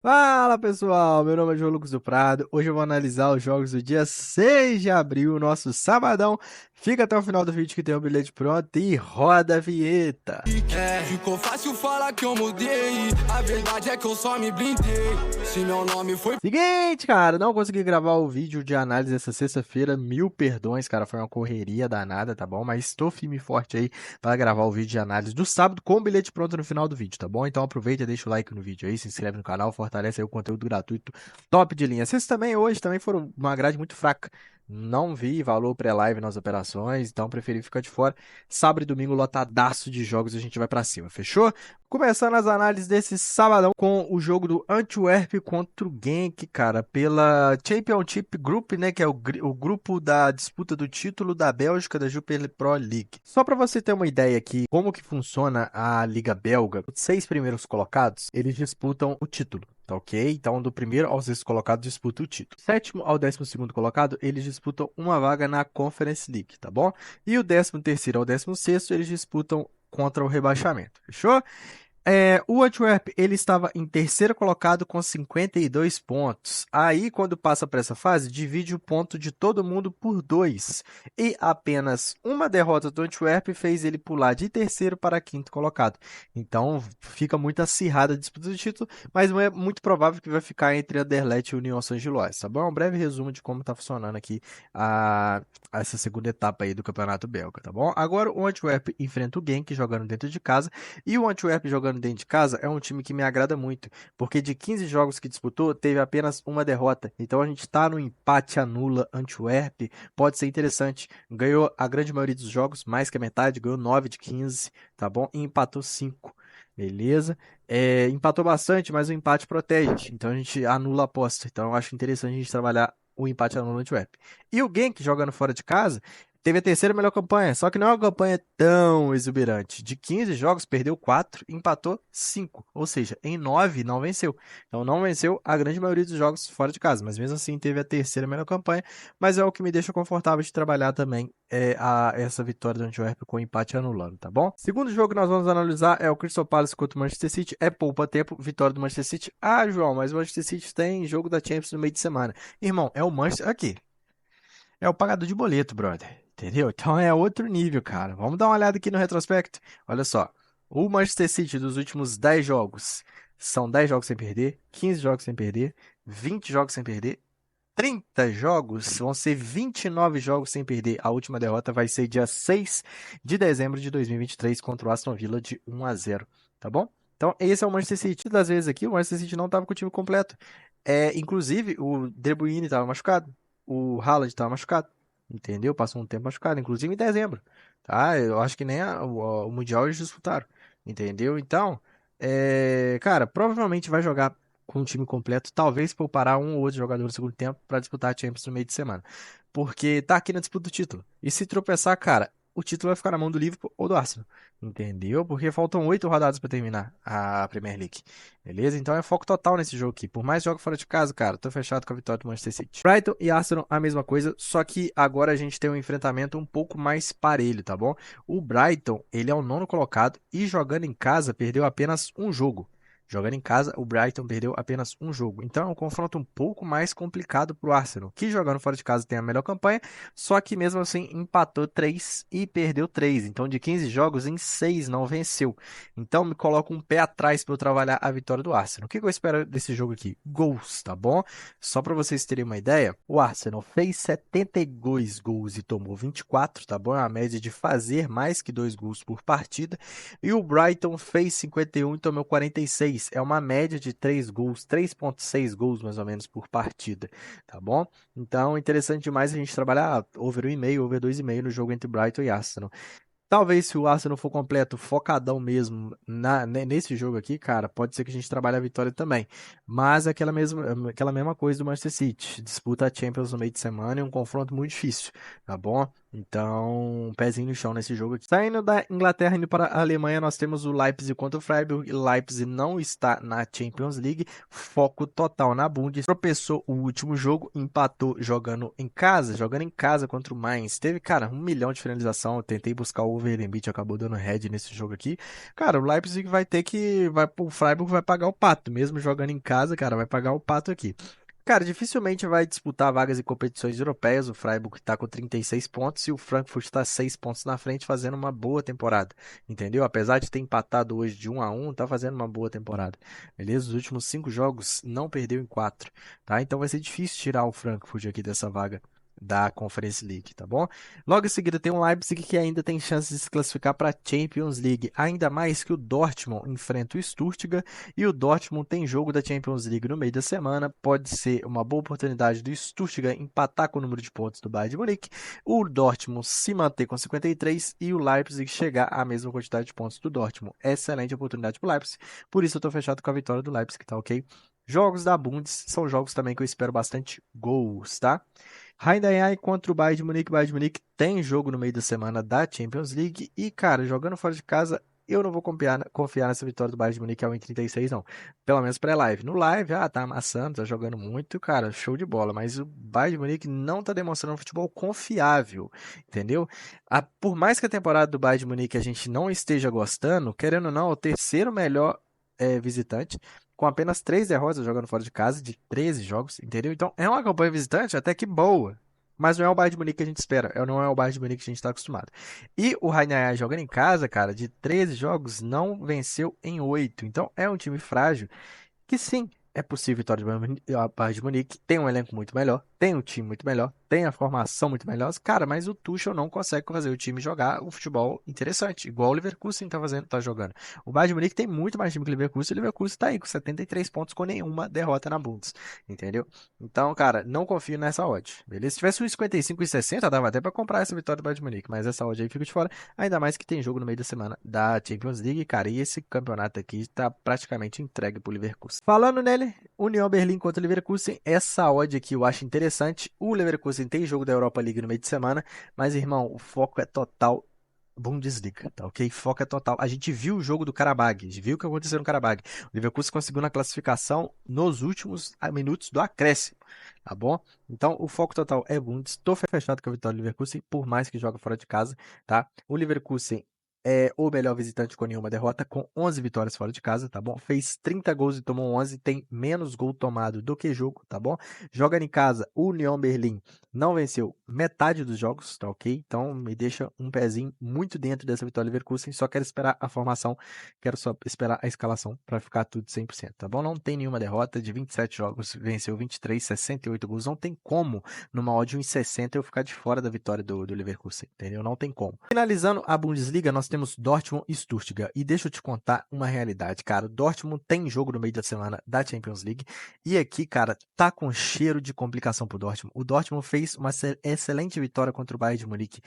Fala pessoal, meu nome é João Lucas do Prado. Hoje eu vou analisar os jogos do dia 6 de abril, nosso sabadão. Fica até o final do vídeo que tem o bilhete pronto e roda a vinheta. Ficou fácil falar que eu mudei. A verdade é que eu só me blindei. Se meu nome foi. Seguinte, cara, não consegui gravar o vídeo de análise essa sexta-feira. Mil perdões, cara, foi uma correria danada, tá bom? Mas estou firme e forte aí para gravar o vídeo de análise do sábado com o bilhete pronto no final do vídeo, tá bom? Então aproveita, deixa o like no vídeo aí, se inscreve no canal, fortalece aí o conteúdo gratuito top de linha. Vocês também hoje também foram uma grade muito fraca. Não vi valor pré-live nas operações, então preferi ficar de fora. Sábado e domingo lotadaço de jogos, a gente vai pra cima, fechou? Começando as análises desse sabadão com o jogo do Antwerp contra o Genk, cara, pela Championship Group, né, que é o grupo da disputa do título da Bélgica da Jupiler Pro League. Só para você ter uma ideia aqui, como que funciona a Liga Belga, os 6 primeiros colocados, eles disputam o título. Tá ok? Então, do primeiro ao sexto colocado disputa o título. Sétimo ao 12º colocado, eles disputam uma vaga na Conference League, tá bom? E o 13º ao 16º, eles disputam contra o rebaixamento. Fechou? O Antwerp, ele estava em terceiro colocado com 52 pontos. Aí, quando passa para essa fase, divide o ponto de todo mundo por dois. E apenas uma derrota do Antwerp fez ele pular de terceiro para quinto colocado. Então, fica muito acirrada a disputa do título, mas não é muito provável que vai ficar entre Anderlecht e União Saint-Gilloise, tá bom? Um breve resumo de como está funcionando aqui a, essa segunda etapa aí do Campeonato Belga, tá bom? Agora, o Antwerp enfrenta o Genk jogando dentro de casa. E o Antwerp jogando dentro de casa é um time que me agrada muito, porque de 15 jogos que disputou, teve apenas uma derrota. Então a gente está no empate anula Antwerp, pode ser interessante. Ganhou a grande maioria dos jogos, mais que a metade, ganhou 9 de 15, tá bom? E empatou 5. Beleza? Empatou bastante, mas o empate protege. Então a gente anula a aposta. Então eu acho interessante a gente trabalhar o empate anula Antwerp. E o Genk jogando fora de casa teve a terceira melhor campanha, só que não é uma campanha tão exuberante. De 15 jogos, perdeu 4, empatou 5. Ou seja, em 9 não venceu. Então não venceu a grande maioria dos jogos fora de casa, mas mesmo assim teve a terceira melhor campanha. Mas é o que me deixa confortável de trabalhar também essa vitória do Antwerp com o empate anulando, tá bom? Segundo jogo que nós vamos analisar é o Crystal Palace contra o Manchester City. É poupa tempo, vitória do Manchester City. Ah, João, mas o Manchester City tem jogo da Champions no meio de semana. Irmão, é o Manchester. Aqui, é o pagador de boleto, brother. Entendeu? Então é outro nível, cara. Vamos dar uma olhada aqui no retrospecto. Olha só. O Manchester City dos últimos 10 jogos são 10 jogos sem perder, 15 jogos sem perder, 20 jogos sem perder, 30 jogos vão ser 29 jogos sem perder. A última derrota vai ser dia 6 de dezembro de 2023 contra o Aston Villa de 1-0, tá bom? Então, esse é o Manchester City. Das vezes aqui, o Manchester City não estava com o time completo. Inclusive, o De Bruyne estava machucado, o Haaland estava machucado, entendeu? Passou um tempo machucado, inclusive em dezembro, tá? Eu acho que nem o Mundial eles disputaram, entendeu? Então, cara, provavelmente vai jogar com o time completo, talvez poupará um ou outro jogador no segundo tempo para disputar a Champions no meio de semana, porque tá aqui na disputa do título. E se tropeçar, cara, o título vai ficar na mão do Liverpool ou do Arsenal, entendeu? Porque faltam 8 rodadas para terminar a Premier League. Beleza? Então é foco total nesse jogo aqui. Por mais jogo fora de casa, cara, tô fechado com a vitória do Manchester City. Brighton e Arsenal, a mesma coisa, só que agora a gente tem um enfrentamento um pouco mais parelho, tá bom? O Brighton, ele é o nono colocado e jogando em casa perdeu apenas um jogo. Jogando em casa, o Brighton perdeu apenas um jogo. Então é um confronto um pouco mais complicado para o Arsenal, que jogando fora de casa tem a melhor campanha, só que mesmo assim empatou 3 e perdeu 3. Então de 15 jogos, em 6 não venceu. Então me coloco um pé atrás para eu trabalhar a vitória do Arsenal. O que eu espero desse jogo aqui? Gols, tá bom? Só para vocês terem uma ideia, o Arsenal fez 72 gols e tomou 24, tá bom? É a média de fazer mais que 2 gols por partida. E o Brighton fez 51 e tomou 46. É uma média de 3 gols, 3,6 gols mais ou menos por partida, tá bom? Então, interessante demais a gente trabalhar over 1,5, over 2,5 no jogo entre Brighton e Arsenal. Talvez se o Arsenal for completo, focadão mesmo nesse jogo aqui, cara, pode ser que a gente trabalhe a vitória também. Mas é aquela mesma coisa do Manchester City. Disputa a Champions no meio de semana e um confronto muito difícil, tá bom? Então, um pezinho no chão nesse jogo aqui. Saindo da Inglaterra, indo para a Alemanha, nós temos o Leipzig contra o Freiburg. Leipzig não está na Champions League, foco total na Bundes. Tropeçou o último jogo, empatou jogando em casa contra o Mainz. Teve, cara, 1 milhão de finalização. Eu tentei buscar o Overembiid, acabou dando head nesse jogo aqui. Cara, o Leipzig vai ter que, o Freiburg vai pagar o pato, mesmo jogando em casa, cara, vai pagar o pato aqui. Cara, dificilmente vai disputar vagas em competições europeias. O Freiburg está com 36 pontos e o Frankfurt está 6 pontos na frente, fazendo uma boa temporada. Entendeu? Apesar de ter empatado hoje de 1-1, tá fazendo uma boa temporada. Beleza? Os últimos 5 jogos não perdeu em 4, tá? Então vai ser difícil tirar o Frankfurt aqui dessa vaga da Conference League, tá bom? Logo em seguida tem o Leipzig que ainda tem chance de se classificar para a Champions League, ainda mais que o Dortmund enfrenta o Stuttgart e o Dortmund tem jogo da Champions League no meio da semana. Pode ser uma boa oportunidade do Stuttgart empatar com o número de pontos do Bayern de Munique, o Dortmund se manter com 53 e o Leipzig chegar à mesma quantidade de pontos do Dortmund. Excelente oportunidade para o Leipzig, por isso eu estou fechado com a vitória do Leipzig, tá ok? Jogos da Bundes são jogos também que eu espero bastante gols, tá? Heidenheim contra o Bayern de Munique. O Bayern de Munique tem jogo no meio da semana da Champions League. E, cara, jogando fora de casa, eu não vou confiar nessa vitória do Bayern de Munique ao 1,36, não. Pelo menos pré-live. No live, tá amassando, tá jogando muito, cara, show de bola. Mas o Bayern de Munique não tá demonstrando um futebol confiável, entendeu? Por mais que a temporada do Bayern de Munique a gente não esteja gostando, querendo ou não, é o terceiro melhor visitante, com apenas 3 derrotas jogando fora de casa, de 13 jogos, entendeu? Então é uma campanha visitante até que boa. Mas não é o Bayern de Munique que a gente espera. Não é o Bayern de Munique que a gente está acostumado. E o Heidenheim jogando em casa, cara, de 13 jogos, não venceu em 8. Então é um time frágil que sim, é possível vitória do Bayern de Munique, tem um elenco muito melhor, tem um time muito melhor, tem a formação muito melhor, cara, mas o Tuchel não consegue fazer o time jogar um futebol interessante, igual o Leverkusen tá jogando. O Bayern de Munique tem muito mais time que o Leverkusen tá aí com 73 pontos com nenhuma derrota na Bundes, entendeu? Então, cara, não confio nessa odd, beleza? Se tivesse um 55 e 60, dava até pra comprar essa vitória do Bayern de Munique, mas essa odd aí fica de fora, ainda mais que tem jogo no meio da semana da Champions League, cara, e esse campeonato aqui tá praticamente entregue pro Leverkusen. Falando nele, União Berlim contra o Leverkusen, essa odd aqui eu acho interessante. O Leverkusen tem jogo da Europa League no meio de semana, mas irmão, o foco é total Bundesliga, tá ok? Foco é total. A gente viu o jogo do Karabag, a gente viu o que aconteceu no Karabag. O Leverkusen conseguiu na classificação nos últimos minutos do acréscimo, tá bom? Então, o foco total é Bundes. Estou fechado com a vitória do Leverkusen, por mais que joga fora de casa, tá? O Leverkusen é o melhor visitante com nenhuma derrota, com 11 vitórias fora de casa, tá bom? Fez 30 gols e tomou 11, tem menos gol tomado do que jogo, tá bom? Joga em casa, o União Berlim não venceu metade dos jogos, tá ok? Então me deixa um pezinho muito dentro dessa vitória do Leverkusen, só quero esperar a formação, quero só esperar a escalação para ficar tudo 100%, tá bom? Não tem nenhuma derrota, de 27 jogos, venceu 23, 68 gols, não tem como numa odd 1,60 eu ficar de fora da vitória do Leverkusen, entendeu? Não tem como. Finalizando a Bundesliga, nós temos Dortmund e Stuttgart. E deixa eu te contar uma realidade, cara. O Dortmund tem jogo no meio da semana da Champions League. E aqui, cara, tá com cheiro de complicação pro Dortmund. O Dortmund fez uma excelente vitória contra o Bayern de Munique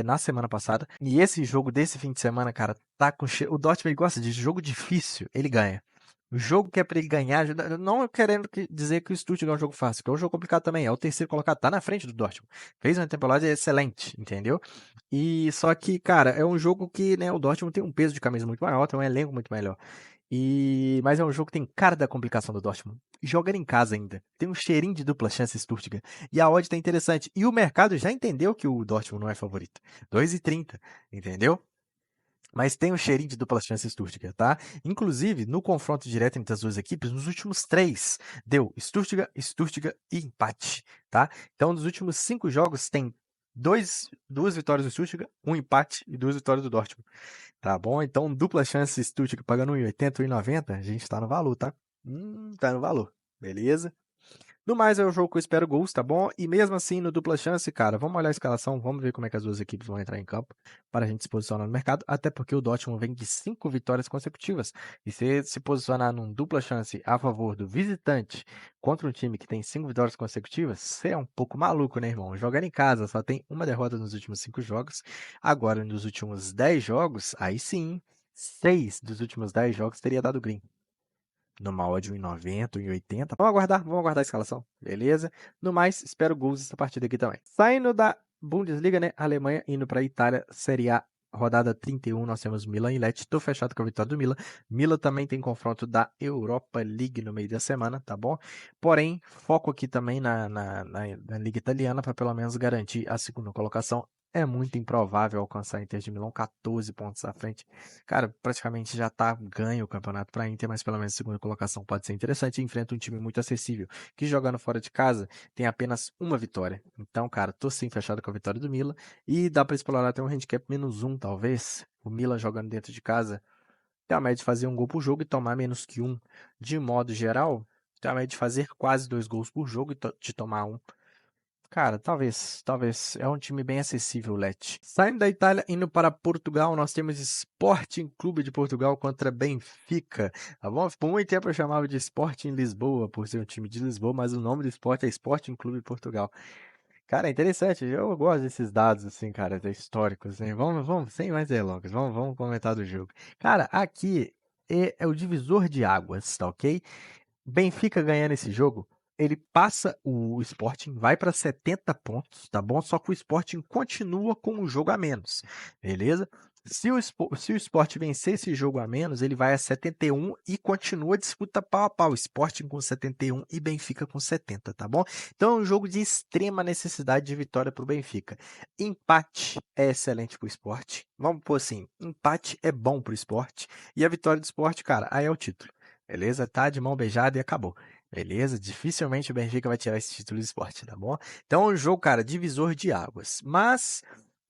na semana passada. E esse jogo desse fim de semana, cara, tá com cheiro. O Dortmund ele gosta de jogo difícil, ele ganha. O jogo que é pra ele ganhar, não querendo dizer que o Stuttgart é um jogo fácil, que é um jogo complicado também. É o terceiro colocado, tá na frente do Dortmund. Fez uma temporada excelente, entendeu? E só que, cara, é um jogo que, né, o Dortmund tem um peso de camisa muito maior, tem um elenco muito melhor. Mas é um jogo que tem cara da complicação do Dortmund. Jogando em casa ainda. Tem um cheirinho de dupla chance Stuttgart. E a odd tá interessante. E o mercado já entendeu que o Dortmund não é favorito. 2,30, entendeu? Mas tem um cheirinho de dupla chance Stuttgart, tá? Inclusive, no confronto direto entre as duas equipes, nos últimos 3, deu Stuttgart e empate, tá? Então, nos últimos 5 jogos, tem 2 vitórias do Stuttgart, um empate e 2 vitórias do Dortmund. Tá bom? Então, dupla chance Stuttgart pagando 1,80, 1,90, a gente tá no valor, tá? Tá no valor, beleza? No mais, é o jogo que eu espero gols, tá bom? E mesmo assim, no dupla chance, cara, vamos olhar a escalação, vamos ver como é que as duas equipes vão entrar em campo para a gente se posicionar no mercado, até porque o Dortmund vem de 5 vitórias consecutivas. E se posicionar num dupla chance a favor do visitante contra um time que tem 5 vitórias consecutivas, você é um pouco maluco, né, irmão? Jogar em casa só tem uma derrota nos últimos 5 jogos. Agora, nos últimos 10 jogos, aí sim, 6 dos últimos 10 jogos teria dado green. Numa odd 1,90, 1,80. Vamos aguardar a escalação, beleza? No mais, espero gols dessa partida aqui também. Saindo da Bundesliga, né? Alemanha indo para a Itália, Série A, rodada 31, nós temos Milan e Lecce. Tô fechado com a vitória do Milan. Milan também tem confronto da Europa League no meio da semana, tá bom? Porém, foco aqui também na Liga Italiana para pelo menos garantir a segunda colocação. É muito improvável alcançar a Inter de Milão 14 pontos à frente. Cara, praticamente já tá ganho o campeonato para a Inter, mas pelo menos a segunda colocação pode ser interessante. Enfrenta um time muito acessível que jogando fora de casa tem apenas uma vitória. Então, cara, tô sim fechado com a vitória do Milan. E dá pra explorar até um handicap -1, talvez. O Milan jogando dentro de casa tem a média de fazer um gol por jogo e tomar menos que um. De modo geral, tem a média de fazer quase 2 gols por jogo e de tomar um. Cara, talvez. É um time bem acessível, o Lecce. Saindo da Itália, indo para Portugal, nós temos Sporting Clube de Portugal contra Benfica, tá bom? Por muito tempo eu chamava de Sporting Lisboa, por ser um time de Lisboa, mas o nome do esporte é Sporting Clube de Portugal. Cara, é interessante, eu gosto desses dados, assim, cara, históricos, assim. Vamos, sem mais delongas, vamos comentar do jogo. Cara, aqui é o divisor de águas, tá ok? Benfica ganhando esse jogo, ele passa o Sporting, vai para 70 pontos, tá bom? Só que o Sporting continua com um jogo a menos, beleza? Se o Sport vencer esse jogo a menos, ele vai a 71 e continua a disputa pau a pau. Sporting com 71 e Benfica com 70, tá bom? Então é um jogo de extrema necessidade de vitória para o Benfica. Empate é excelente para o Sport. Vamos pôr assim, empate é bom para o Sport. E a vitória do Sport, cara, aí é o título. Beleza? Tá de mão beijada e acabou. Beleza? Dificilmente o Benfica vai tirar esse título de esporte, tá bom? Então é um jogo, cara, divisor de águas. Mas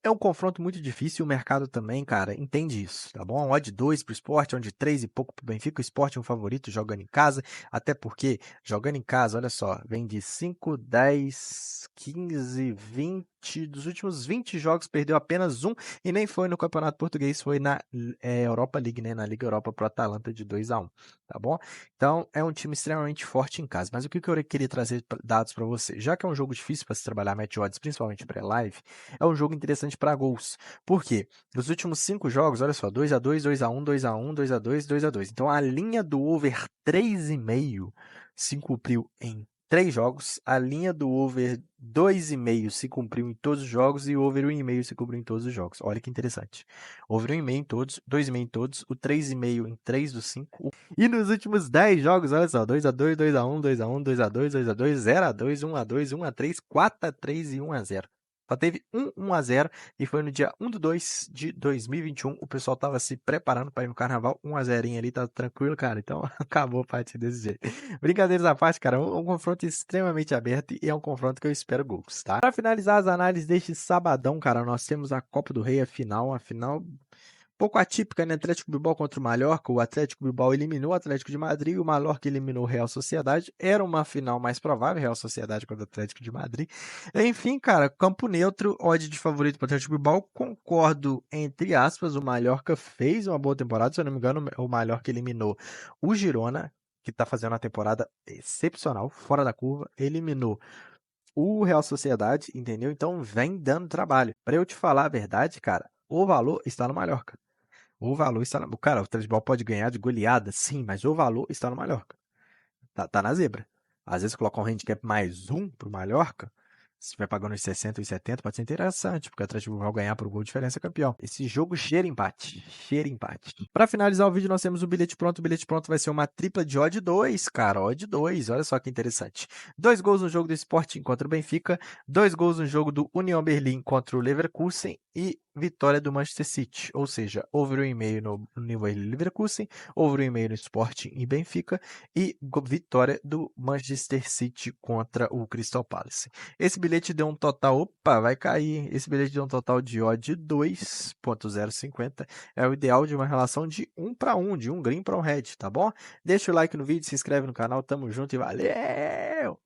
é um confronto muito difícil e o mercado também, cara, entende isso, tá bom? Odd 2 pro Sport, odd 3 e pouco pro Benfica. O Sport é um favorito jogando em casa, até porque jogando em casa, olha só, vem de 5, 10, 15, 20. Dos últimos 20 jogos, perdeu apenas um e nem foi no Campeonato Português, foi na Europa League, né? Na Liga Europa pro Atalanta de 2-1, tá bom? Então é um time extremamente forte em casa. Mas o que eu queria trazer dados para você? Já que é um jogo difícil para se trabalhar match odds, principalmente pré-live, é um jogo interessante para gols. Por quê? Nos últimos 5 jogos, olha só, 2-2, 2-1, 2-1, 2-2, 2-2. Então a linha do over 3,5 se cumpriu em 3 jogos, a linha do over 2,5 se cumpriu em todos os jogos e o over 1,5 se cumpriu em todos os jogos. Olha que interessante. Over 1,5 em todos, 2,5 em todos, o 3,5 em 3 dos 5. E nos últimos 10 jogos, olha só, 2-2, 2-1, 2-1, 2-2, 2-2, 0-2, 1-2, 1-3, 4-3 e 1-0. Só teve 1-0 e foi no dia 1/2 de 2021. O pessoal tava se preparando para ir no carnaval. 1-0 ali, tá tranquilo, cara. Então acabou a partida desse jeito. Brincadeiras à parte, cara. Um confronto extremamente aberto e é um confronto que eu espero gols, tá? Para finalizar as análises deste sabadão, cara, nós temos a Copa do Rei, a final. Pouco atípica, né? Atlético Bilbao contra o Mallorca. O Atlético Bilbao eliminou o Atlético de Madrid, o Mallorca eliminou o Real Sociedade. Era uma final mais provável, Real Sociedade contra o Atlético de Madrid. Enfim, cara, campo neutro, odd de favorito para o Atlético Bilbao. Concordo, entre aspas, o Mallorca fez uma boa temporada. Se eu não me engano, o Mallorca eliminou o Girona, que tá fazendo uma temporada excepcional, fora da curva. Eliminou o Real Sociedade, entendeu? Então vem dando trabalho. Para eu te falar a verdade, cara, o valor está no Mallorca. O valor está na... Cara, o Transbal pode ganhar de goleada, sim, mas o valor está no Mallorca. Tá na zebra. Às vezes coloca um handicap +1 pro Mallorca. Se vai pagando uns 60 e 70, pode ser interessante, porque o Atlético vai ganhar por gol de diferença campeão. Esse jogo cheira empate. Cheira empate. Para finalizar o vídeo, nós temos o bilhete pronto. O bilhete pronto vai ser uma tripla de odd 2, cara. Odd 2, olha só que interessante. 2 gols no jogo do Sporting contra o Benfica. 2 gols no jogo do União Berlim contra o Leverkusen. E vitória do Manchester City. Ou seja, over 1,5 no União Berlim Leverkusen, over 1,5 no Sporting e Benfica. E vitória do Manchester City contra o Crystal Palace. Esse bilhete deu um total, opa, vai cair. Esse bilhete deu um total de odd 2.050. É o ideal de uma relação de 1-1, de um green para um red, tá bom? Deixa o like no vídeo, se inscreve no canal, tamo junto e valeu!